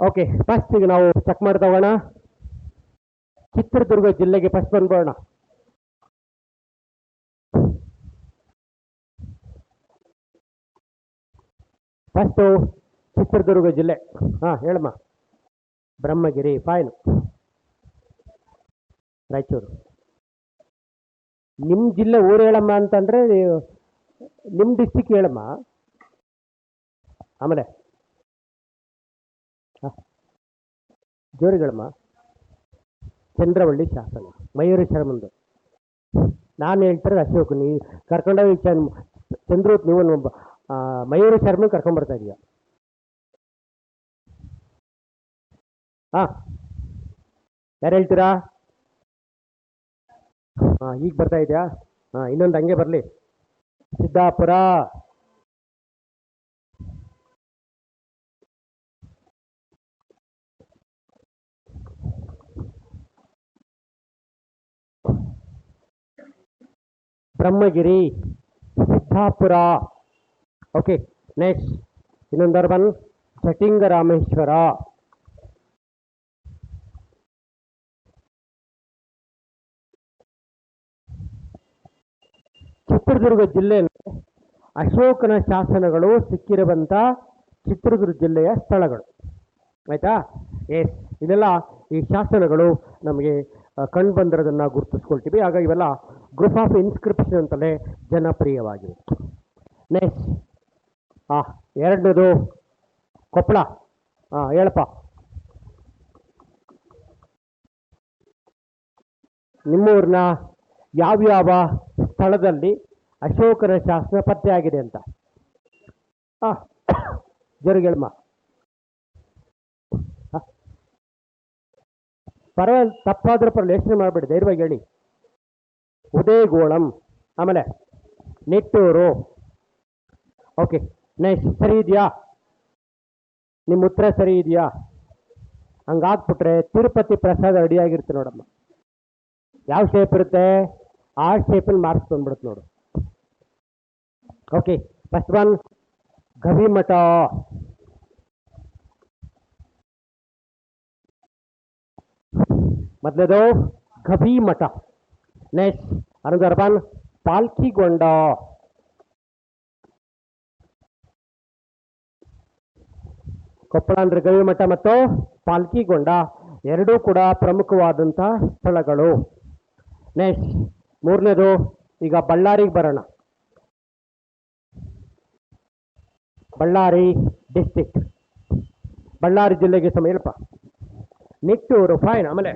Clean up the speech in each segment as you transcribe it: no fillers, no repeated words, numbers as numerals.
Okay, first ಈಗ ನಾವು check ಮಾಡ್ತಾ ಹೋಗೋಣ. ಚಿತ್ರದುರ್ಗ ಜಿಲ್ಲೆಗೆ ಫಸ್ಟ್ ಬಂದ್ಬೋಣ. ಫಸ್ಟು ಚಿತ್ರದುರ್ಗ ಜಿಲ್ಲೆ. ಹೇಳಮ್ಮ. ಬ್ರಹ್ಮಗಿರಿ, ಫೈನ್. ರಾಯಚೂರು. ನಿಮ್ಮ ಜಿಲ್ಲೆ ಊರು ಹೇಳಮ್ಮ ಅಂತಂದ್ರೆ ನಿಮ್ಮ ಡಿಸ್ಟಿಕ್ ಹೇಳಮ್ಮ. ಆಮೇಲೆ ಜೋರಿಗಳಮ್ಮ. ಚಂದ್ರವಳ್ಳಿ ಶಾಸನ, ಮಯೂರಿ ಶರ್ಮಂದು. ನಾನು ಹೇಳ್ತಾರೆ ಅಶೋಕ್, ನೀ ಕರ್ಕೊಂಡೋಗಿ ಚಂದ್ರೂತ್, ನೀವು ಮಯೂರಿ ಶರ್ಮನ್ ಕರ್ಕೊಂಡ್ಬರ್ತಾ ಇದೀಯ. ಯಾರು ಹೇಳ್ತೀರಾ? ಈಗ ಬರ್ತಾ ಇದೆಯಾ? ಇನ್ನೊಂದು ಹಂಗೆ ಬರಲಿ. ಸಿದ್ದಾಪುರ. ಬ್ರಹ್ಮಗಿರಿ, ಸಿದ್ದಾಪುರ. ಓಕೆ, ನೆಕ್ಸ್ಟ್ ಇನ್ನೊಂದು ಅರ್ಬನ್, ಚಟಿಂಗರಾಮೇಶ್ವರ. ಚಿತ್ರದುರ್ಗ ಜಿಲ್ಲೆಯಲ್ಲಿ ಅಶೋಕನ ಶಾಸನಗಳು ಸಿಕ್ಕಿರುವಂಥ ಚಿತ್ರದುರ್ಗ ಜಿಲ್ಲೆಯ ಸ್ಥಳಗಳು. ಆಯ್ತಾ? ಎಸ್, ಇದೆಲ್ಲ ಈ ಶಾಸನಗಳು ನಮಗೆ ಕಂಡು ಬಂದಿರೋದನ್ನು ಗುರುತಿಸ್ಕೊಳ್ತೀವಿ. ಆಗ ಇವೆಲ್ಲ ಗ್ರೂಪ್ ಆಫ್ ಇನ್ಸ್ಕ್ರಿಪ್ಷನ್ ಅಂತಲೇ ಜನಪ್ರಿಯವಾಗಿವೆ. ನೆಕ್ಸ್ಟ್ ಎರಡನೇದು ಕೊಪ್ಪಳ. ಹೇಳಪ್ಪ. ನಿಮ್ಮೂರಿನ ಯಾವ್ಯಾವ ಸ್ಥಳದಲ್ಲಿ ಅಶೋಕನ ಶಾಸನ ಪತ್ತೆಯಾಗಿದೆ ಅಂತ ಜರುಗೇಳಮ್ಮ. ಪರವಾಗಿಲ್ಲ, ತಪ್ಪಾದ್ರೂ ಪರವಾಗಿಲ್ಲ, ಯೋಚನೆ ಮಾಡಬೇಡಿ, ಧೈರ್ಯವಾಗಿ ಹೇಳಿ. ಉದಯಗೋಳಂ, ಆಮೇಲೆ ನಿಟ್ಟೂರು. ಓಕೆ, ನೆಕ್ಸ್ಟ್ ಸರಿ ಇದೆಯಾ? ನಿಮ್ಮ ಉತ್ತರ ಸರಿ ಇದೆಯಾ? ಹಂಗಾಗ್ಬಿಟ್ರೆ ತಿರುಪತಿ ಪ್ರಸಾದ ರೆಡಿಯಾಗಿರುತ್ತೆ ನೋಡಮ್ಮ. ಯಾವ ಶೇಪ್ ಇರುತ್ತೆ ಆ ಶೇಪಲ್ಲಿ ಮಾರ್ಕ್ಸ್ ಬಂದ್ಬಿಡುತ್ತೆ ನೋಡು. Okay, first one Gavimath. ಮೊದಲನೇದು Gavimath. Next another one Palkigunda. Koppal ಅಂದ್ರೆ ಗವಿಮಠ ಮತ್ತು ಪಾಲ್ಕಿಗೊಂಡ ಎರಡೂ ಕೂಡ ಪ್ರಮುಖವಾದಂಥ ಸ್ಥಳಗಳು. ನೆಕ್ಸ್ಟ್ ಮೂರನೇದು, ಈಗ ಬಳ್ಳಾರಿಗೆ ಬರೋಣ. ಬಳ್ಳಾರಿ ಡಿಸ್ಟಿಕ್, ಬಳ್ಳಾರಿ ಜಿಲ್ಲೆಗೆ ಹೇಳಪ್ಪ. ನಿಟ್ಟೂರು, ಫೈನ್. ಆಮೇಲೆ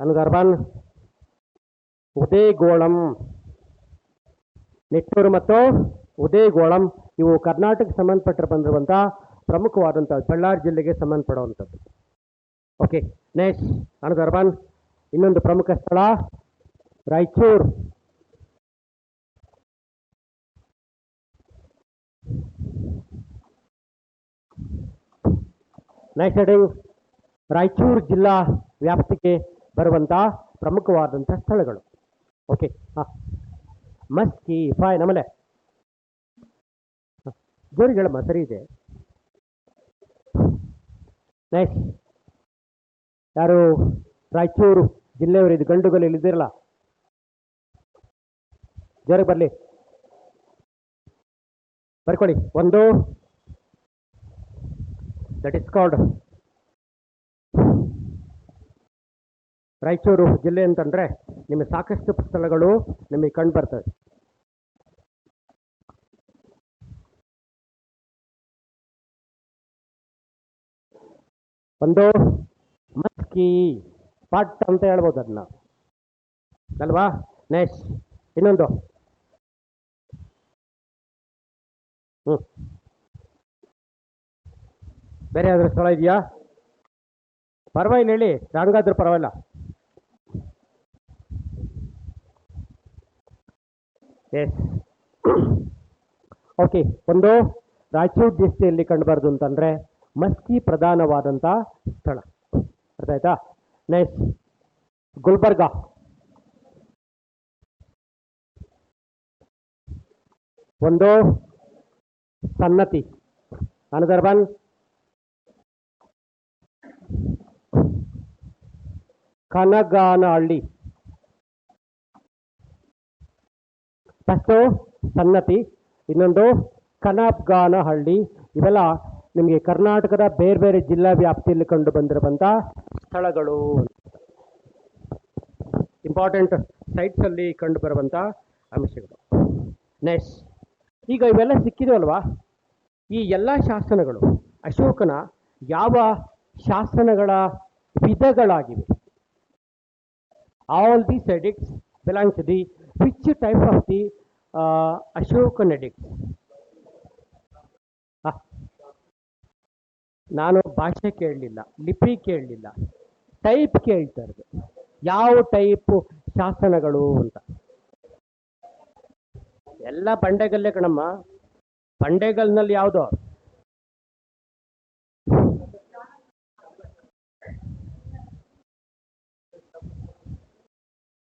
ಅನುಗರ್ಬನ್, ಉದಯಗೋಳಂ. ನಿಟ್ಟೂರು ಮತ್ತು ಉದಯಗೋಳಂ ಇವು ಕರ್ನಾಟಕಕ್ಕೆ ಸಂಬಂಧಪಟ್ಟ ಬಂದಿರುವಂಥ ಪ್ರಮುಖವಾದಂಥ ಬಳ್ಳಾರಿ ಜಿಲ್ಲೆಗೆ ಸಂಬಂಧಪಡುವಂಥದ್ದು. ಓಕೆ, ನೆಕ್ಸ್ಟ್ ಅನುಗರ್ಬನ್, ಇನ್ನೊಂದು ಪ್ರಮುಖ ಸ್ಥಳ ರಾಯಚೂರು. ನೆಕ್ಸ್ಟ್ ಹೆಡಿಂಗ್ ರಾಯಚೂರು ಜಿಲ್ಲಾ ವ್ಯಾಪ್ತಿಗೆ ಬರುವಂಥ ಪ್ರಮುಖವಾದಂಥ ಸ್ಥಳಗಳು. Okay, Maski, fine. ಆಮೇಲೆ ಜೋರಿಗಳಮ್ಮ, ಸರಿ ಇದೆ. ನೆಕ್ಸ್ಟ್ ಯಾರು ರಾಯಚೂರು ಜಿಲ್ಲೆಯವರು, ಇದು ಗಂಡುಗಳು ಇಲ್ಲಿದ್ದೀರಲ್ಲ, ಜೋರಿಗೆ ಬರಲಿ, ಬರ್ಕೊಳ್ಳಿ. ಒಂದು ದಟ್ ಇಸ್ ಕಾಲ್ಡ್ ರಾಯಚೂರು ಜಿಲ್ಲೆ ಅಂತಂದ್ರೆ ನಿಮಗೆ ಸಾಕಷ್ಟು ಸ್ಥಳಗಳು ನಿಮಗೆ ಕಂಡು ಬರ್ತವೆ. ಒಂದು ಮಸ್ಕಿ ಪಟ್ ಅಂತ ಹೇಳ್ಬೋದು ಅದನ್ನ, ಅಲ್ವಾ? ನೆಕ್ಸ್ಟ್ ಇನ್ನೊಂದು ಬೇರೆ ಯಾವ್ದಾದ್ರು ಸ್ಥಳ ಇದೆಯಾ? ಪರವಾಗಿಲ್ಲ, ಹೇಳಿ, ಹಂಗಾದ್ರೂ ಪರವಾಗಿಲ್ಲ. Yes, okay. ಒಂದು ರಾಯಚೂರು ಡಿಸ್ಟಿಯಲ್ಲಿ ಕಂಡುಬಾರ್ದು ಅಂತಂದ್ರೆ ಮಸ್ಕಿ ಪ್ರಧಾನವಾದಂಥ ಸ್ಥಳ, ಅರ್ಥ ಆಯ್ತಾ? ನೆಕ್ಸ್ಟ್ ಗುಲ್ಬರ್ಗ. ಒಂದು Sannati. Another one. Kanaganalli. First Sannati, ಇನ್ನೊಂದು ಕನಪ್ಗಾನಹಳ್ಳಿ. ಇವೆಲ್ಲ ನಿಮಗೆ ಕರ್ನಾಟಕದ ಬೇರೆ ಬೇರೆ ಜಿಲ್ಲಾ ವ್ಯಾಪ್ತಿಯಲ್ಲಿ ಕಂಡು ಬಂದಿರುವಂಥ ಸ್ಥಳಗಳು, ಇಂಪಾರ್ಟೆಂಟ್ ಸೈಟ್ಸಲ್ಲಿ ಕಂಡು ಬರುವಂಥ ಅಂಶಗಳು. ನೆಕ್ಸ್ಟ್, ಈಗ ಇವೆಲ್ಲ ಸಿಕ್ಕಿದವಲ್ವಾ, ಈ ಎಲ್ಲ ಶಾಸನಗಳು ಅಶೋಕನ ಯಾವ ಶಾಸನಗಳ ವಿಧಗಳಾಗಿವೆ? All these edicts belong to the which type of the Ashokan edicts? ನಾನು ಭಾಷೆ ಕೇಳಲಿಲ್ಲ, ಲಿಪಿ ಕೇಳಲಿಲ್ಲ, ಟೈಪ್ ಕೇಳ್ತಾ ಇರೋದು. ಯಾವ ಟೈಪ್ ಶಾಸನಗಳು ಅಂತ. ಎಲ್ಲ ಬಂಡೆಗಲ್ಲೇ ಕಣಮ್ಮ. ಬಂಡೆಗಲ್ನಲ್ಲಿ ಯಾವುದೋ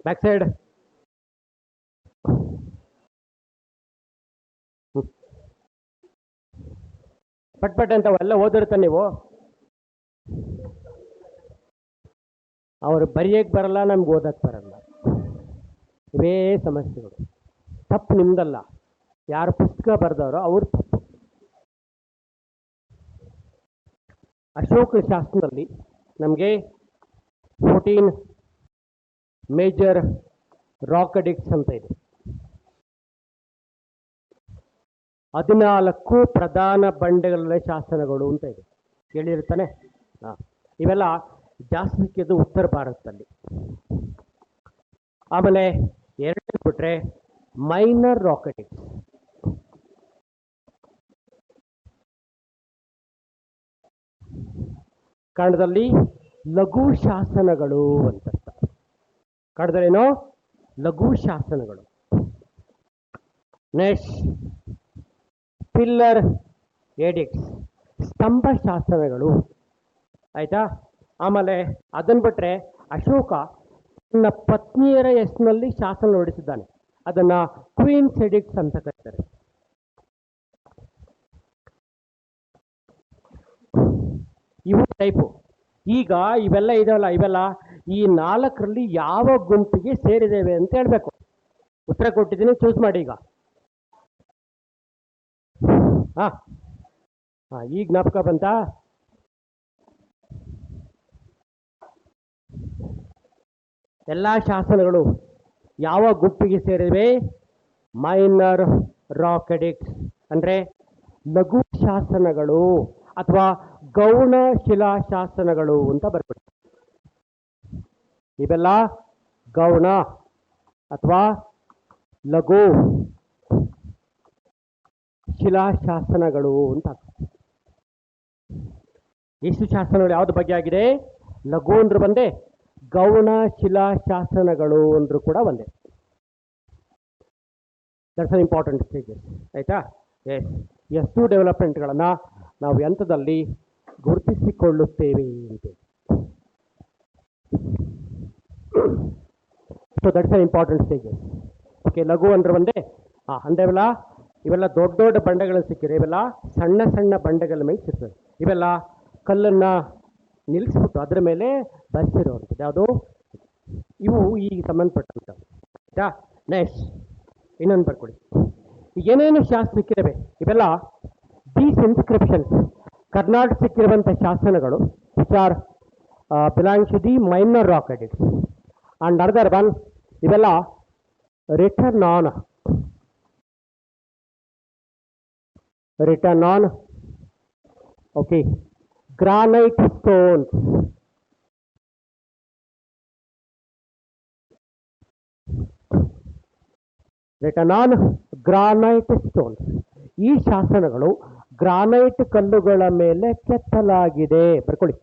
ಬ್ಯಾಕ್ ಸೈಡ್ ಪಟ್ ಅಂತವೆಲ್ಲ ಓದಿರ್ತಾನೆ ನೀವು. ಅವ್ರು ಬರೆಯಕ್ಕೆ ಬರಲ್ಲ, ನಮ್ಗೆ ಓದಕ್ಕೆ ಬರಲ್ಲ. ಇವೇ ಸಮಸ್ಯೆಗಳು. ತಪ್ಪು ನಿಮ್ದಲ್ಲ, ಯಾರು ಪುಸ್ತಕ ಬರೆದವರೋ ಅವ್ರ ತಪ್ಪು. ಅಶೋಕ ಶಾಸನದಲ್ಲಿ ನಮಗೆ 14 ಮೇಜರ್ ರಾಕ್ ಎಡಿಕ್ಟ್ಸ್ ಅಂತ ಇದೆ. 14 ಪ್ರಧಾನ ಬಂಡೆಗಳ ಶಾಸನಗಳು ಅಂತ ಇದೆ, ಕೇಳಿರ್ತಾನೆ. ಇವೆಲ್ಲ ಜಾಸ್ತಿ ಸಿಕ್ಕಿದ್ದು ಉತ್ತರ ಭಾರತದಲ್ಲಿ. ಆಮೇಲೆ ಎರಡನೇ ಬಿಟ್ರೆ ಮೈನರ್ ರಾಕ್ ಎಡಿಕ್ಟ್ಸ್. ಕನ್ನಡದಲ್ಲಿ ಲಘು ಶಾಸನಗಳು ಅಂತ. ಕನ್ನಡದಲ್ಲೇನೋ ಲಘು ಶಾಸನಗಳು. ನೆಕ್ಸ್ಟ್, ಪಿಲ್ಲರ್ ಎಡಿಕ್ಟ್ಸ್, ಸ್ತಂಭ ಶಾಸನಗಳು. ಆಯ್ತಾ? ಆಮೇಲೆ ಅದನ್ನು ಬಿಟ್ಟರೆ ಅಶೋಕ ತನ್ನ ಪತ್ನಿಯರ ಹೆಸರಿನಲ್ಲಿ ಶಾಸನ ಹೊರಡಿಸಿದ್ದಾನೆ. ಅದನ್ನು ಕ್ವೀನ್ಸ್ ಎಡಿಕ್ಟ್ಸ್ ಅಂತ ಕರೀತಾರೆ. ಇವು ಟೈಪು. ಈಗ ಇವೆಲ್ಲ ಇದಾವಲ್ಲ, ಇವೆಲ್ಲ ಈ 4ರಲ್ಲಿ ಯಾವ ಗುಂಪಿಗೆ ಸೇರಿದ್ದೇವೆ ಅಂತ ಹೇಳಬೇಕು. ಉತ್ತರ ಕೊಟ್ಟಿದ್ದೀನಿ, ಚೂಸ್ ಮಾಡಿ ಈಗ. ಈಗ ಜ್ಞಾಪಕ ಬಂತ? ಎಲ್ಲ ಶಾಸನಗಳು ಯಾವ ಗುಂಪಿಗೆ ಸೇರಿವೆ? ಮೈನರ್ ರಾಕ್ ಎಡಿಕ್ಟ್ಸ್ ಅಂದರೆ ಲಘು ಶಾಸನಗಳು ಅಥವಾ ಗೌಣ ಶಿಲಾಶಾಸನಗಳು ಅಂತ ಬರ್ಬಿಟ್ಟು. ಇವೆಲ್ಲ ಗೌಣ ಅಥವಾ ಲಘು ಶಿಲಾಶಾಸನಗಳು ಅಂತ. ಎಷ್ಟು ಶಾಸನಗಳು ಯಾವ್ದು ಬಗ್ಗೆ ಆಗಿದೆ? ಲಘು ಅಂದ್ರು ಬಂದೆ, ಗೌಣ ಶಿಲಾಶಾಸನಗಳು ಅಂದ್ರು ಕೂಡ ಒಂದೇ. That's an important stages. ಆಯ್ತಾ? ಎಷ್ಟು ಡೆವಲಪ್ಮೆಂಟ್ಗಳನ್ನು ನಾವು ಯಂತ್ರದಲ್ಲಿ ಗುರುತಿಸಿಕೊಳ್ಳುತ್ತೇವೆ ಅಂತೇಳಿ. So that's an important stages. Okay, ಲಘು ಅಂದ್ರೆ ಒಂದೇ. ಅಂದ್ರೆ ಇವೆಲ್ಲ ದೊಡ್ಡ ದೊಡ್ಡ ಬಂಡೆಗಳು ಸಿಕ್ಕಿದೆ, ಇವೆಲ್ಲ ಸಣ್ಣ ಸಣ್ಣ ಬಂಡೆಗಳ ಮೇಲೆ ಸಿಗ್ತದೆ. ಇವೆಲ್ಲ ಕಲ್ಲನ್ನು ನಿಲ್ಲಿಸ್ಬಿಟ್ಟು ಅದರ ಮೇಲೆ ಬರ್ಸಿರೋವಂಥದ್ದು. ಯಾವುದು? ಇವು ಈಗ ಸಂಬಂಧಪಟ್ಟಂಥದ್ದು. ಆಯ್ತಾ? ನೆಕ್ಸ್ಟ್ ಇನ್ನೊಂದು ಬರ್ಕೊಡಿ. ಏನೇನು ಶಾಸ್ತ್ರ ಸಿಕ್ಕಿರವೆ ಇವೆಲ್ಲ ದೀಸ್ ಇನ್ಸ್ಕ್ರಿಪ್ಷನ್ಸ್, ಕರ್ನಾಟಕ ಸಿಕ್ಕಿರುವಂಥ ಶಾಸನಗಳು which are belongs to the minor rock edicts. And another one, ಇವೆಲ್ಲ written on okay granite stones. Written on granite stones. ಈ ಶಾಸನಗಳು ಗ್ರಾನೈಟ್ ಕಲ್ಲುಗಳ ಮೇಲೆ ಕೆತ್ತಲಾಗಿದೆ. ಬರ್ಕೊಳ್ಳಿ,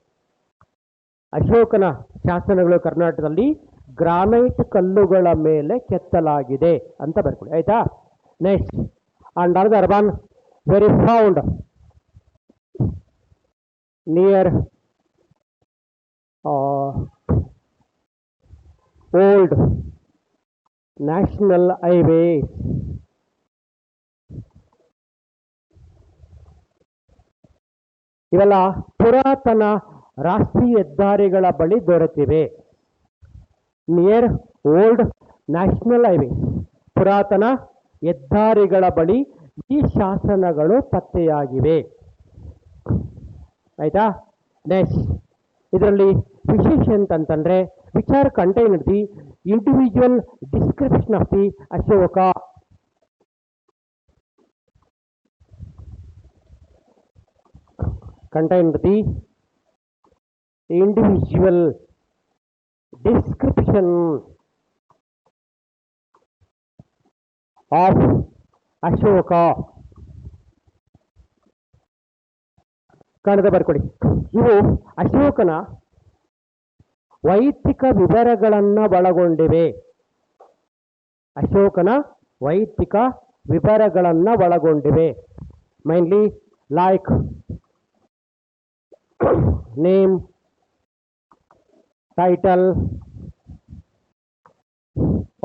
ಅಶೋಕನ ಶಾಸನಗಳು ಕರ್ನಾಟಕದಲ್ಲಿ ಗ್ರಾನೈಟ್ ಕಲ್ಲುಗಳ ಮೇಲೆ ಕೆತ್ತಲಾಗಿದೆ ಅಂತ ಬರ್ಕೊಳ್ಳಿ. ಆಯ್ತಾ? Next, and another one very found near old national highways. ಇವೆಲ್ಲ ಪುರಾತನ ರಾಷ್ಟ್ರೀಯ ಹೆದ್ದಾರಿಗಳ ಬಳಿ ದೊರೆತಿವೆ. ನಿಯರ್ ಓಲ್ಡ್ ನ್ಯಾಷನಲ್ ಹೈವೇಸ್, ಪುರಾತನ ಹೆದ್ದಾರಿಗಳ ಬಳಿ ಈ ಶಾಸನಗಳು ಪತ್ತೆಯಾಗಿವೆ. ಆಯ್ತಾ? ನೆಕ್ಸ್ಟ್, ಇದರಲ್ಲಿ ವಿಶೇಷ ಅಂತಂತಂದ್ರೆ which are contain the individual description of the Ashoka. Contained the individual description of Ashoka. Kannada ಬರ್ಕೊಡಿ. ಇವು ಅಶೋಕನ ವೈಯಕ್ತಿಕ ವಿವರಗಳನ್ನು ಒಳಗೊಂಡಿವೆ. ಅಶೋಕನ ವೈಯಕ್ತಿಕ ವಿವರಗಳನ್ನು ಒಳಗೊಂಡಿವೆ. Mainly like name, title,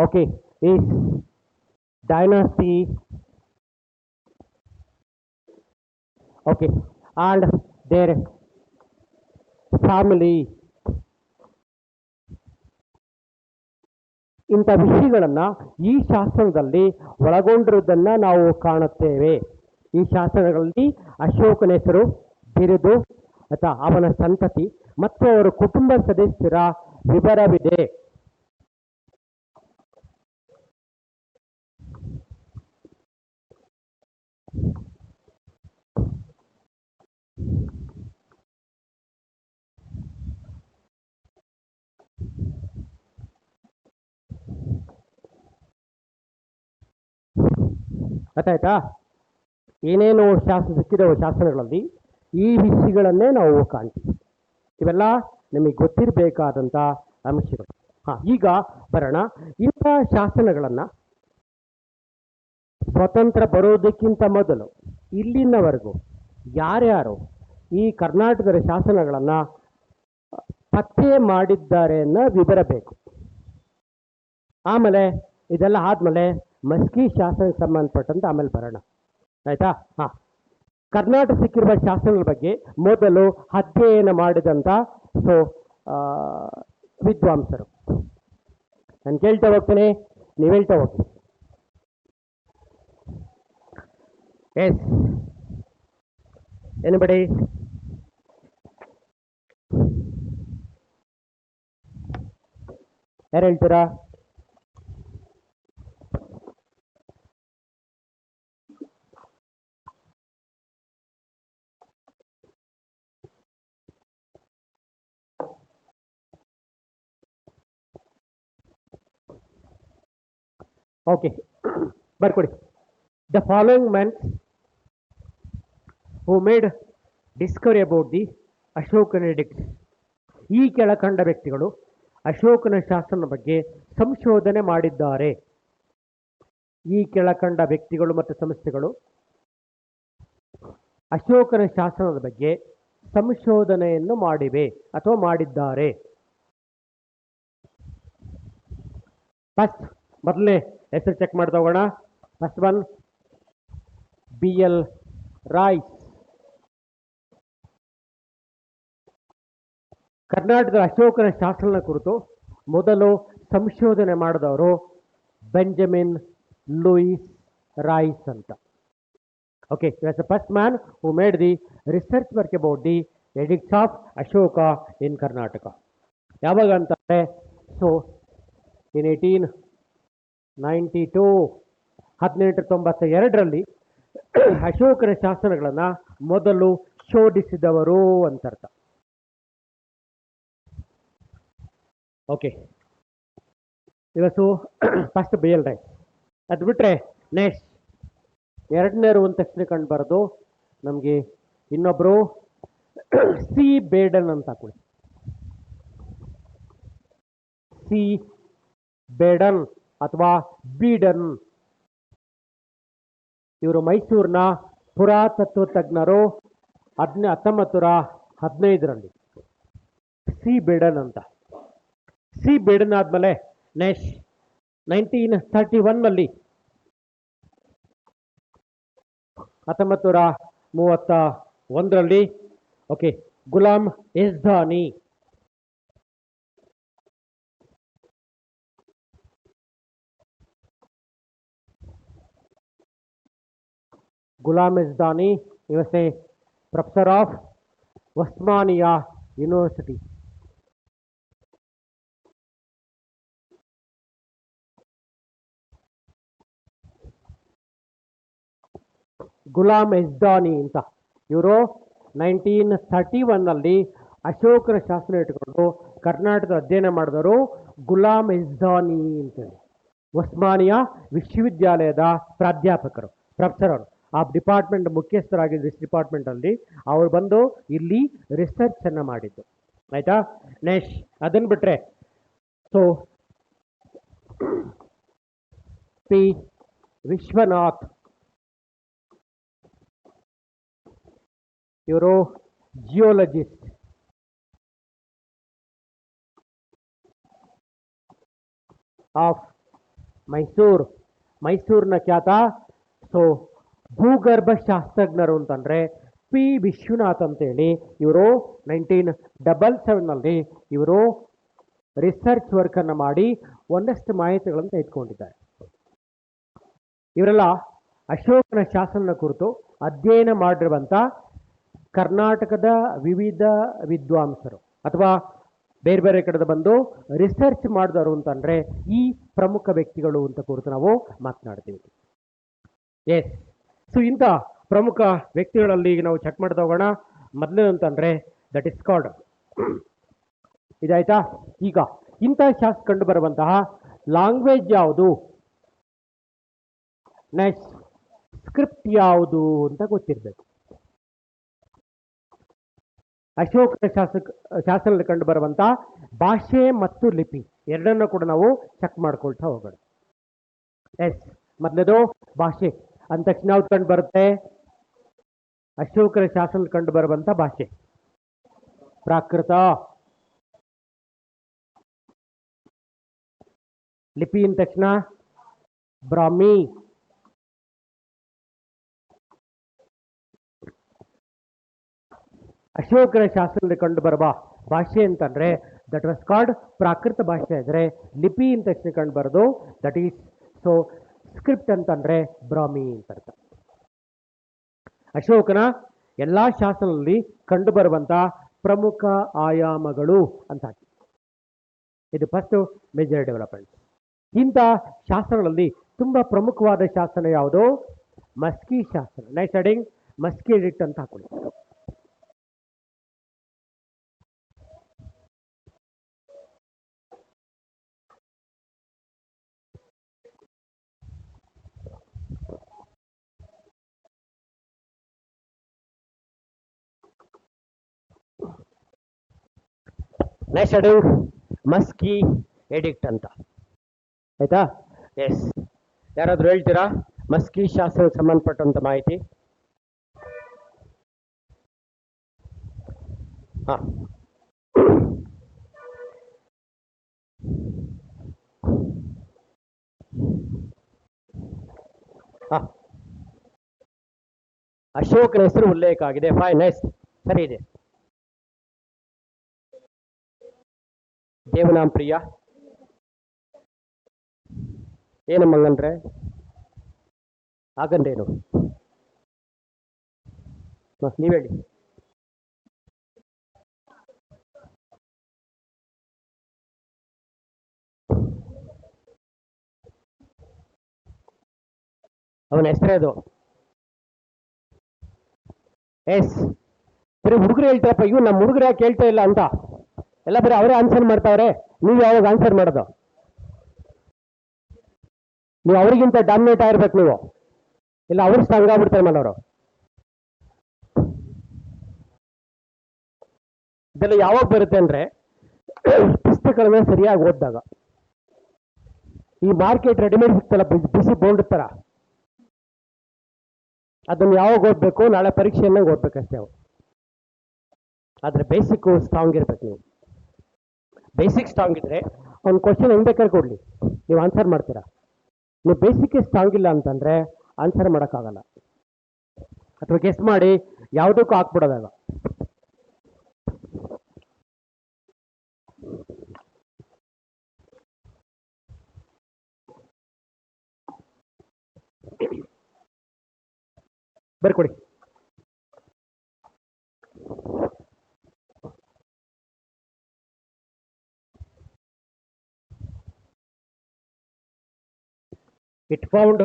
okay, is dynasty, okay, and their family. ಇಂಥ ವಿಷಯಗಳನ್ನು ಈ ಶಾಸನದಲ್ಲಿ ಒಳಗೊಂಡಿರುವುದನ್ನ ನಾವು ಕಾಣುತ್ತೇವೆ. ಈ ಶಾಸನಗಳಲ್ಲಿ ಅಶೋಕನ ಹೆಸರು, ಬಿರುದು ಅಥವಾ ಅವನ ಸಂತತಿ ಮತ್ತು ಅವರ ಕುಟುಂಬ ಸದಸ್ಯರ ವಿವರವಿದೆ. ಗೊತ್ತಾಯ್ತಾ? ಏನೇನು ಸಿಕ್ಕಿದವು ಶಾಸನಗಳಲ್ಲಿ ಈ ವಿಷಯಗಳನ್ನೇ ನಾವು ಕಾಣ್ತೀವಿ. ಇವೆಲ್ಲ ನಿಮಗೆ ಗೊತ್ತಿರಬೇಕಾದಂಥ ಅಂಶಗಳು. ಈಗ ಬರೋಣ, ಇಂಥ ಶಾಸನಗಳನ್ನು ಸ್ವತಂತ್ರ ಬರೋದಕ್ಕಿಂತ ಮೊದಲು ಇಲ್ಲಿನವರೆಗೂ ಯಾರ್ಯಾರು ಈ ಕರ್ನಾಟಕದ ಶಾಸನಗಳನ್ನು ಪತ್ತೆ ಮಾಡಿದ್ದಾರೆ ಅನ್ನೋ ವಿವರ ಬೇಕು. ಆಮೇಲೆ ಇದೆಲ್ಲ ಆದಮೇಲೆ ಮಸ್ಕಿ ಶಾಸನಕ್ಕೆ ಸಂಬಂಧಪಟ್ಟಂತೆ ಆಮೇಲೆ ಬರೋಣ. ಆಯಿತಾ? ಕರ್ನಾಟಕ ಸಿಕ್ಕಿರುವ ಶಾಸನಗಳ ಬಗ್ಗೆ ಮೊದಲು ಅಧ್ಯಯನ ಮಾಡಿದಂಥ ವಿದ್ವಾಂಸರು. ನಾನು ಕೇಳ್ತಾ ಹೋಗ್ತೇನೆ, ನೀವು ಹೇಳ್ತಾ ಹೋಗಿ. Yes, anybody? ಯಾರು ಹೇಳ್ತೀರಾ? ಓಕೆ, ಬರ್ಕೊಡಿ. The following mens who made discovery about the ಅಶೋಕನ ಎಡಿಕ್ಟ್ಸ್. ಈ ಕೆಳಕಂಡ ವ್ಯಕ್ತಿಗಳು ಅಶೋಕನ ಶಾಸನ ಬಗ್ಗೆ ಸಂಶೋಧನೆ ಮಾಡಿದ್ದಾರೆ. ಈ ಕೆಳಕಂಡ ವ್ಯಕ್ತಿಗಳು ಮತ್ತು ಸಂಸ್ಥೆಗಳು ಅಶೋಕನ ಶಾಸನದ ಬಗ್ಗೆ ಸಂಶೋಧನೆಯನ್ನು ಮಾಡಿವೆ ಅಥವಾ ಮಾಡಿದ್ದಾರೆ. ಫಸ್ಟ್ ಮೊದಲನೇ ಹೆಸರು ಚೆಕ್ ಮಾಡ್ತಾ ಹೋಗೋಣ. First one, BL Rice. ಕರ್ನಾಟಕದ ಅಶೋಕನ ಶಾಸನ ಕುರಿತು ಮೊದಲು ಸಂಶೋಧನೆ ಮಾಡಿದವರು ಬೆಂಜಮಿನ್ ಲೂಯಿಸ್ ರಾಯ್ಸ್ ಅಂತ. Okay, it's the first man who made the research work about the edicts of Ashoka in Karnataka. ಯಾವಾಗ ಅಂತಾರೆ? ಸೊ ಇನ್ 1892, 1892ರಲ್ಲಿ ಅಶೋಕನ ಶಾಸನಗಳನ್ನು ಮೊದಲು ಶೋಧಿಸಿದವರು ಅಂತರ್ಥ. ಓಕೆ, ಇವತ್ತು ಫಸ್ಟ್ BL ರಾಯ್ಸ್. ಅದು ಬಿಟ್ಟರೆ ನೆಕ್ಸ್ಟ್ ಎರಡನೇರು ಒಂದು ತಕ್ಷಣ ಕಂಡು ಬರೋದು ನಮಗೆ ಇನ್ನೊಬ್ಬರು C. ಬೇಡನ್ ಅಂತ ಹಾಕೊಳ್ಳಿ. C. ಬೇಡನ್ ಅಥವಾ ಬೀಡನ್. ಇವರು ಮೈಸೂರಿನ ಪುರಾತತ್ವ ತಜ್ಞರು. 1915ರಲ್ಲಿ C. ಬೇಡನ್ ಅಂತ. C. ಬೇಡನ್ ಆದಮೇಲೆ ನೆಕ್ಸ್ಟ್ 1931ನಲ್ಲಿ 1931ರಲ್ಲಿ okay, Ghulam Izdani. Ghulam Izdani, he was a professor of Osmania University. Ghulam Izdani ಅಂತ ಇವರು 1931 ಅಶೋಕನ ಶಾಸನ ಇಟ್ಕೊಂಡು ಕರ್ನಾಟಕದ ಅಧ್ಯಯನ ಮಾಡಿದವರು ಗುಲಾಮ್ ಇಸ್ದಾನಿ ಅಂತೇಳಿ. ಒಸ್ಮಾನಿಯಾ ವಿಶ್ವವಿದ್ಯಾಲಯದ ಪ್ರಾಧ್ಯಾಪಕರು, ಪ್ರೊಫೆಸರ್ ಅವರು. ಆ ಡಿಪಾರ್ಟ್ಮೆಂಟ್ ಮುಖ್ಯಸ್ಥರಾಗಿದ್ದು ಡಿಪಾರ್ಟ್ಮೆಂಟಲ್ಲಿ ಅವರು ಬಂದು ಇಲ್ಲಿ ರಿಸರ್ಚ್ ಅನ್ನು ಮಾಡಿದ್ದು. ಆಯ್ತಾ? ನೆಕ್ಸ್ಟ್ ಅದನ್ನು ಬಿಟ್ಟರೆ ಸೊ ಪಿ ವಿಶ್ವನಾಥ್, ಇವರು ಜಿಯೋಲಜಿಸ್ಟ್. ಆಫ್ ಮೈಸೂರಿನ ಖ್ಯಾತ ಸೊ ಭೂಗರ್ಭ ಶಾಸ್ತ್ರಜ್ಞರು ಅಂತಂದರೆ ಪಿ ವಿಶ್ವನಾಥ್ ಅಂತೇಳಿ. ಇವರು 1977 ಇವರು ರಿಸರ್ಚ್ ವರ್ಕನ್ನು ಮಾಡಿ ಒಂದಷ್ಟು ಮಾಹಿತಿಗಳನ್ನು ತೆಗೆದುಕೊಂಡಿದ್ದಾರೆ. ಇವರೆಲ್ಲ ಅಶೋಕನ ಶಾಸನ ಕುರಿತು ಅಧ್ಯಯನ ಮಾಡಿರುವಂಥ ಕರ್ನಾಟಕದ ವಿವಿಧ ವಿದ್ವಾಂಸರು ಅಥವಾ ಬೇರೆ ಬೇರೆ ಕಡೆದ ಬಂದು ರಿಸರ್ಚ್ ಮಾಡಿದವರು ಅಂತಂದರೆ ಈ ಪ್ರಮುಖ ವ್ಯಕ್ತಿಗಳು ಅಂತ ಕುರಿತು ನಾವು ಮಾತನಾಡ್ತೀವಿ. ಎಸ್, ಸೊ ಇಂಥ ಪ್ರಮುಖ ವ್ಯಕ್ತಿಗಳಲ್ಲಿ ನಾವು ಚೆಕ್ ಮಾಡ್ತಾ ಹೋಗೋಣ. ಮೊದಲು ಅಂತಂದರೆ ದಟ್ ಇಸ್ ಕಾಲ್ಡ್, ಇದಾಯ್ತಾ? ಈಗ ಇಂಥ ಶಾಸ್ತ್ರ ಕಂಡು ಬರುವಂತಹ ಲ್ಯಾಂಗ್ವೇಜ್ ಯಾವುದು, ನೆಕ್ಸ್ಟ್ ಸ್ಕ್ರಿಪ್ಟ್ ಯಾವುದು ಅಂತ ಗೊತ್ತಿರಬೇಕು. ಅಶೋಕನ ಶಾಸನದಲ್ಲಿ ಕಂಡು ಬರುವಂಥ ಭಾಷೆ ಮತ್ತು ಲಿಪಿ ಎರಡನ್ನೂ ಕೂಡ ನಾವು ಚೆಕ್ ಮಾಡ್ಕೊಳ್ತಾ ಹೋಗೋಣ. ಎಸ್, ಮೊದಲನೇದು ಭಾಷೆ ಅಂದ ತಕ್ಷಣ ಯಾವ್ದು ಕಂಡು ಬರುತ್ತೆ? ಅಶೋಕನ ಶಾಸನ ಕಂಡು ಬರುವಂಥ ಭಾಷೆ ಪ್ರಾಕೃತ. ಲಿಪಿ ಅಂದ ತಕ್ಷಣ ಬ್ರಾಹ್ಮಿ. ಅಶೋಕನ ಶಾಸನದಲ್ಲಿ ಕಂಡು ಬರುವ ಭಾಷೆ ಅಂತಂದರೆ ದಟ್ ವಾಸ್ ಕಾಲ್ಡ್ ಪ್ರಾಕೃತ ಭಾಷೆ. ಆದರೆ ಲಿಪಿ ಅಂತ ತಕ್ಷಣ ಕಂಡು ಬರೋದು ದಟ್ ಈಸ್ ಸೊ ಸ್ಕ್ರಿಪ್ಟ್ ಅಂತಂದರೆ ಬ್ರಾಹ್ಮಿ ಅಂತ ಅರ್ಥ. ಅಶೋಕನ ಎಲ್ಲ ಶಾಸನದಲ್ಲಿ ಕಂಡು ಬರುವಂಥ ಪ್ರಮುಖ ಆಯಾಮಗಳು ಅಂತ ಹಾಕಿ. ಇದು ಫಸ್ಟ್ ಮೇಜರ್ ಡೆವಲಪ್ಮೆಂಟ್. ಇಂಥ ಶಾಸನಗಳಲ್ಲಿ ತುಂಬ ಪ್ರಮುಖವಾದ ಶಾಸನ ಯಾವುದು? ಮಸ್ಕಿ ಶಾಸನ. ನೆಕ್ಸ್ಟ್ ಹೆಡಿಂಗ್ ಮಸ್ಕಿ ಎಡಿಕ್ಟ್ ಅಂತ ಹಾಕೊಳ್ಳಿ. ನೆಕ್ಸ್ಟ್ ಹೆಡಿಂಗ್ ಮಸ್ಕಿ ಎಡಿಕ್ಟ್ ಅಂತ. ಆಯ್ತಾ? ಎಸ್, ಯಾರಾದರೂ ಹೇಳ್ತೀರಾ ಮಸ್ಕಿ ಶಾಸನಕ್ಕೆ ಸಂಬಂಧಪಟ್ಟಂತ ಮಾಹಿತಿ? ಹಾ, ಅಶೋಕನ ಹೆಸರು ಉಲ್ಲೇಖ ಆಗಿದೆ. ಫೈನ್, ನೈಸ್, ಸರಿ ಇದೆ. ದೇವನಾಂ ಪ್ರಿಯ ಏನು ಮಂಗಂದ್ರೆ ಆಗಂದೇನು ನೀವ್ ಹೇಳಿ. ಅವನ ಹೆಸರೇದು? ಎಸ್, ಬರೀ ಹುಡುಗರು ಹೇಳ್ತಾರಪ್ಪ, ಇವ್ ನಮ್ಮ ಹುಡುಗರು ಯಾಕೆ ಕೇಳ್ತಾ ಇಲ್ಲ ಅಂತ ಎಲ್ಲ ಬರೀ ಅವರೇ ಆನ್ಸರ್ ಮಾಡ್ತಾವ್ರೆ. ನೀವು ಯಾವಾಗ ಆನ್ಸರ್ ಮಾಡೋದು? ನೀವು ಅವ್ರಿಗಿಂತ ಡಾಮಿನೇಟ್ ಆಗಿರ್ಬೇಕು ನೀವು, ಇಲ್ಲ ಅವ್ರು ಸ್ಟ್ರಾಂಗ್ ಆಗ್ಬಿಡ್ತಾರೆ ಮಾಡೋರು. ಇದೆಲ್ಲ ಯಾವಾಗ ಬರುತ್ತೆ ಅಂದ್ರೆ ಪುಸ್ತಕಗಳನ್ನ ಸರಿಯಾಗಿ ಓದಿದಾಗ. ಈ ಮಾರ್ಕೆಟ್ ರೆಡಿಮೇಡ್ ಸಿಗ್ತಲ್ಲ, ಬಿಸಿ ಬೋಲ್ಡ್ ತರ, ಅದನ್ನು ಯಾವಾಗ ಓದ್ಬೇಕು? ನಾಳೆ ಪರೀಕ್ಷೆಯನ್ನ ಓದ್ಬೇಕಷ್ಟೇ ಅವು. ಆದ್ರೆ ಬೇಸಿಕ್ ಸ್ಟ್ರಾಂಗ್ ಇರ್ಬೇಕು. ನೀವು ಬೇಸಿಕ್ ಸ್ಟ್ರಾಂಗ್ ಇದ್ರೆ ಒಂದು ಕ್ವಶನ್ ಹೆಂಗ್ ಬೇಕಾದ್ರೆ ಕೊಡ್ಲಿ, ನೀವು ಆನ್ಸರ್ ಮಾಡ್ತೀರಾ. ನೀವು ಬೇಸಿಕ್ ಸ್ಟ್ರಾಂಗ್ ಇಲ್ಲ ಅಂತಂದ್ರೆ ಆನ್ಸರ್ ಮಾಡೋಕ್ಕಾಗಲ್ಲ, ಅಥವಾ ಗೆಸ್ ಮಾಡಿ ಯಾವುದಕ್ಕೂ ಹಾಕ್ಬಿಡೋದಾಗ. ಬರ್ಕೊಡಿ. It found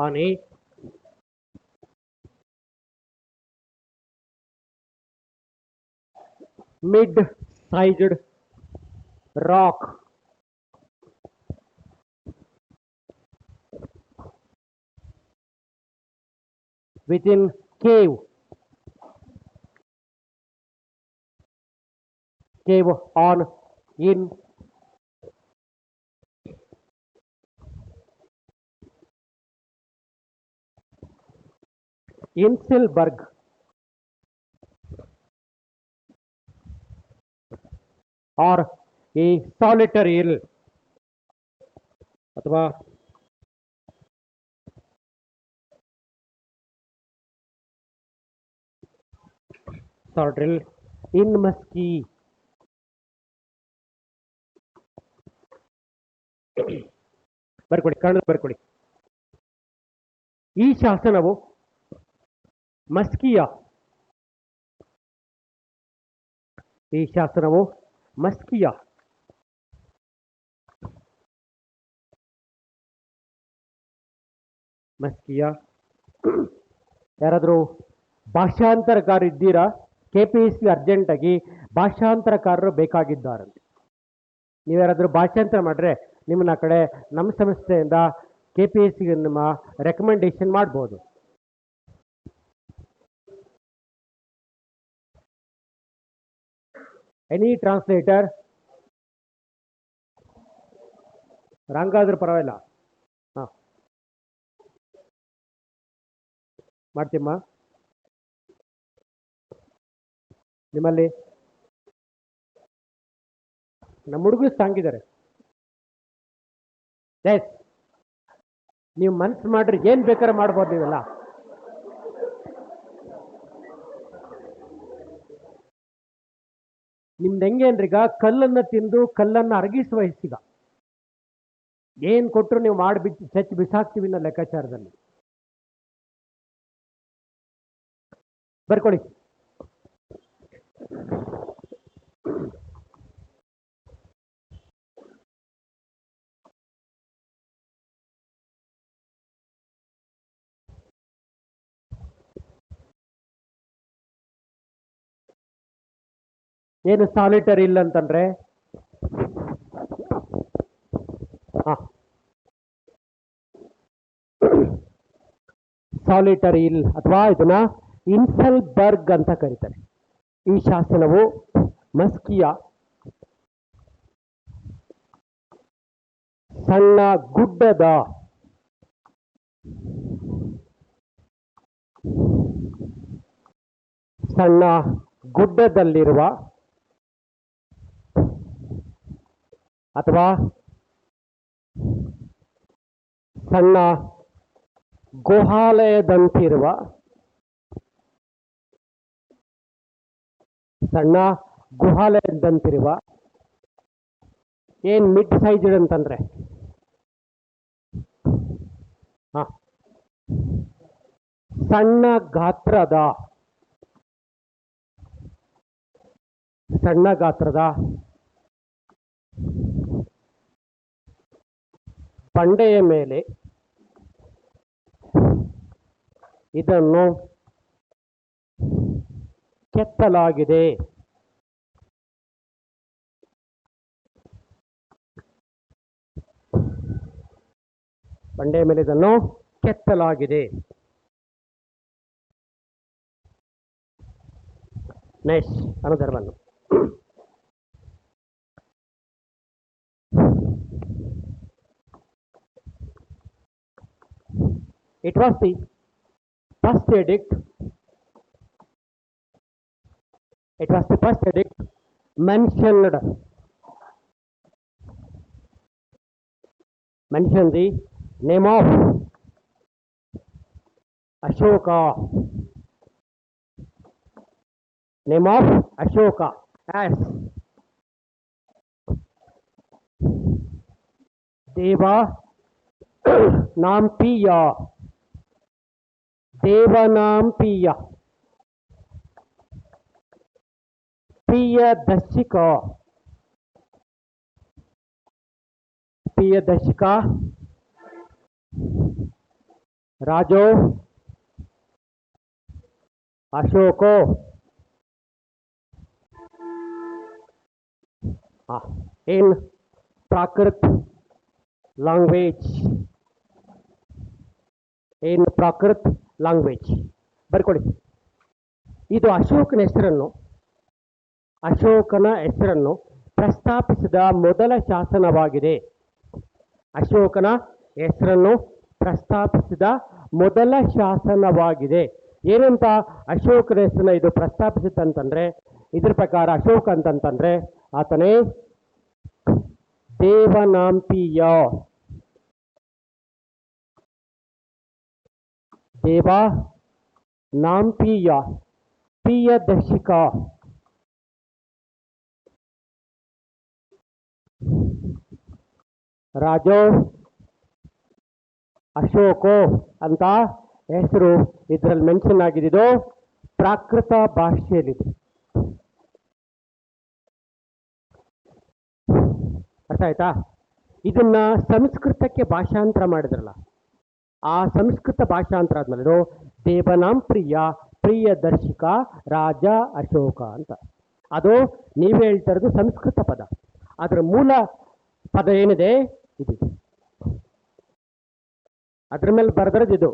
on a mid-sized rock within cave on in Inselberg or a solitary hill ಅಥವಾ solitary hill in Musky. ಬರ್ಕೊಡಿ, Kannada ಬರ್ಕೊಡಿ. ಈ ಶಾಸನವು ಮಸ್ಕಿಯ ಯಾರಾದರೂ ಭಾಷಾಂತರಕಾರ ಇದ್ದೀರಾ? KPSC ಅರ್ಜೆಂಟಾಗಿ ಭಾಷಾಂತರಕಾರರು ಬೇಕಾಗಿದ್ದಾರಂತೆ. ನೀವ್ಯಾರಾದರೂ ಭಾಷಾಂತರ ಮಾಡಿದ್ರೆ ನಿಮ್ಮನ್ನ ಆ ಕಡೆ ನಮ್ಮ ಸಂಸ್ಥೆಯಿಂದ KPSC ನಿಮ್ಮ ರೆಕಮೆಂಡೇಶನ್ ಮಾಡ್ಬೋದು. ಎನಿ ಟ್ರಾನ್ಸ್ಲೇಟರ್ ರಾಂಗ್ ಆದ್ರೂ ಪರವಾಗಿಲ್ಲ, ಹಾಂ ಮಾಡ್ತೀಮ್ಮ. ನಿಮ್ಮಲ್ಲಿ ನಮ್ಮ ಹುಡುಗರು ಸಾಂಗಿದ್ದಾರೆ. ಎಸ್, ನೀವು ಮನ್ಸು ಮಾಡ್ರಿ ಏನು ಬೇಕಾದ್ರೆ ಮಾಡ್ಬೋದು ನೀವೆಲ್ಲ. ನಿಮ್ದು ಹೆಂಗೆ ಅಂದ್ರೆ ಈಗ ಕಲ್ಲನ್ನು ತಿಂದು ಕಲ್ಲನ್ನು ಅರಗಿಸುವ ವಯಸ್ಸಿಗ ಏನು ಕೊಟ್ಟರು ನೀವು ಮಾಡಿಬಿಟ್ಟು ಚಚ್ಚಿ ಬಿಸಾಕ್ತೀವಿ ಅನ್ನೋ ಲೆಕ್ಕಾಚಾರದಲ್ಲಿ. ಬರ್ಕೊಳ್ಳಿ. ಏನು ಸಾಲಿಟರಿ ಇಲ್ಲ ಅಂತಂದ್ರೆ ಸಾಲಿಟರಿ ಇಲ್ ಅಥವಾ ಇದನ್ನ ಇನ್ಸೆಲ್ಬರ್ಗ್ ಅಂತ ಕರೀತಾರೆ. ಈ ಶಾಸನವು ಮಸ್ಕಿಯ ಸಣ್ಣ ಗುಡ್ಡದಲ್ಲಿರುವ ಅಥವಾ ಸಣ್ಣ ಗುಹಾಲಯದಂತಿರುವ ಏನ್ ಮಿಡ್ ಸೈಜ್ಡ್ ಅಂತಂದ್ರೆ ಸಣ್ಣ ಗಾತ್ರದ ಬಂಡೆಯ ಮೇಲೆ ಇದನ್ನು ಕೆತ್ತಲಾಗಿದೆ. ಬಂಡೆಯ ಮೇಲೆ ಇದನ್ನು ಕೆತ್ತಲಾಗಿದೆ. Next another one. It was the first edict mentioned the name of Ashoka name of Ashoka as ದೇವ ನಾಂಪಿಯ. ದೇವನಾಂಪಿಯ. ಪ್ರಿಯದರ್ಶಿಕ. ಪ್ರಿಯದರ್ಶಿಕ. ರಾಜೋ ಅಶೋಕೋ. ಇನ್ ಪ್ರಾಕೃತ್ ಲ್ಯಾಂಗ್ವೇಜ್. ಇನ್ ಪ್ರಾಕೃತ್ ಲ್ಯಾಂಗ್ವೇಜ್ ಬರ್ಕೊಳ್ಳಿ. ಇದು ಅಶೋಕನ ಹೆಸರನ್ನು ಪ್ರಸ್ತಾಪಿಸಿದ ಮೊದಲ ಶಾಸನವಾಗಿದೆ. ಅಶೋಕನ ಹೆಸರನ್ನು ಪ್ರಸ್ತಾಪಿಸಿದ ಮೊದಲ ಶಾಸನವಾಗಿದೆ. ಏನಂತ ಅಶೋಕನ ಹೆಸರನ್ನ ಇದು ಪ್ರಸ್ತಾಪಿಸಿತ್ತಂತಂದ್ರೆ, ಇದ್ರ ಪ್ರಕಾರ ಅಶೋಕ ಅಂತಂತಂದ್ರೆ ಆತನೇ ದೇವನಾಂಪಿಯ. ದೇವ ನಾಂಪಿಯ. ಪ್ರಿಯದರ್ಶಿಕ. ರಾಜೋ ಅಶೋಕೋ ಅಂತ ಹೆಸರು ಇದರಲ್ಲಿ ಮೆನ್ಷನ್ ಆಗಿದ್ದು ಪ್ರಾಕೃತ ಭಾಷೆಯಲ್ಲಿದೆ. ಅರ್ಥ ಆಯ್ತಾ? ಇದನ್ನ ಸಂಸ್ಕೃತಕ್ಕೆ ಭಾಷಾಂತರ ಮಾಡಿದ್ರಲ್ಲ, ಆ ಸಂಸ್ಕೃತ ಭಾಷಾಂತರ ಆದ್ಮೇಲೆ ದೇವನಾಂಪ್ರಿಯ ಪ್ರಿಯದರ್ಶಿಕ ರಾಜ ಅಶೋಕ ಅಂತ. ಅದು ನೀವು ಹೇಳ್ತಾ ಇರೋದು ಸಂಸ್ಕೃತ ಪದ. ಅದರ ಮೂಲ ಪದ ಏನಿದೆ ಇದು, ಅದ್ರ ಮೇಲೆ ಬರೆದಿರೋದು ಇದು.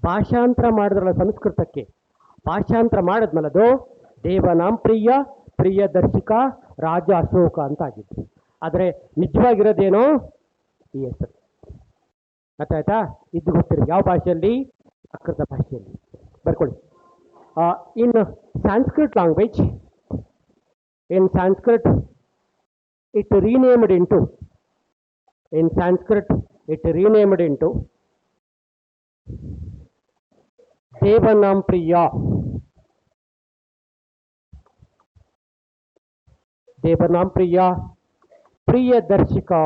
ಭಾಷಾಂತರ ಮಾಡಿದ್ರಲ್ಲ ಸಂಸ್ಕೃತಕ್ಕೆ, ಭಾಷಾಂತರ ಮಾಡಿದ್ಮೇಲೆ ಅದು ದೇವನಾಂಪ್ರಿಯ ಪ್ರಿಯದರ್ಶಿಕ ರಾಜ ಅಶೋಕ ಅಂತ ಆಗಿತ್ತು. ಆದರೆ ನಿಜವಾಗಿರೋದೇನೋ ಈ ಹೆಸರು. ಆಯ್ತಾ? ಇದು ಗೊತ್ತಿರಿ ಯಾವ ಭಾಷೆಯಲ್ಲಿ? ಪ್ರಾಕೃತ ಭಾಷೆಯಲ್ಲಿ. ಬರ್ಕೊಳ್ಳಿ. In Sanskrit language, in Sanskrit it renamed into, in Sanskrit it renamed into Devanampriya. Devanampriya Priyadarshika.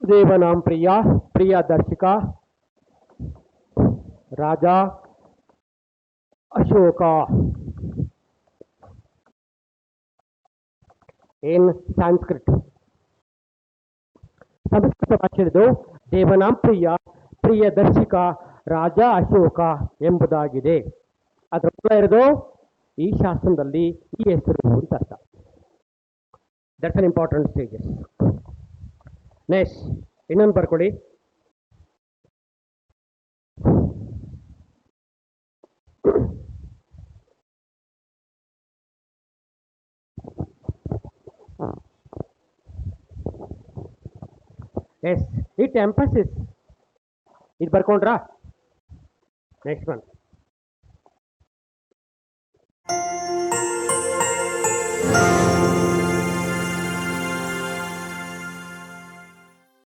Devanampriya Priyadarshika Raja Ashoka. In Sanskrit, Sanskrit ಭಾಷೆಯದು Devanampriya Priyadarshika ರಾಜ ಅಶೋಕ ಎಂಬುದಾಗಿದೆ. ಅದರ ಮೂಲ ಇರೋದು ಈ ಶಾಸನದಲ್ಲಿ ಈ ಹೆಸರು ಅಂತ ಅರ್ಥ. That's an important stages. Next ಇನ್ನೊಂದು ಬರ್ಕೊಳ್ಳಿ. Yes, it emphasis. ಇದು ಬರ್ಕೊಂಡ್ರಾ? Next one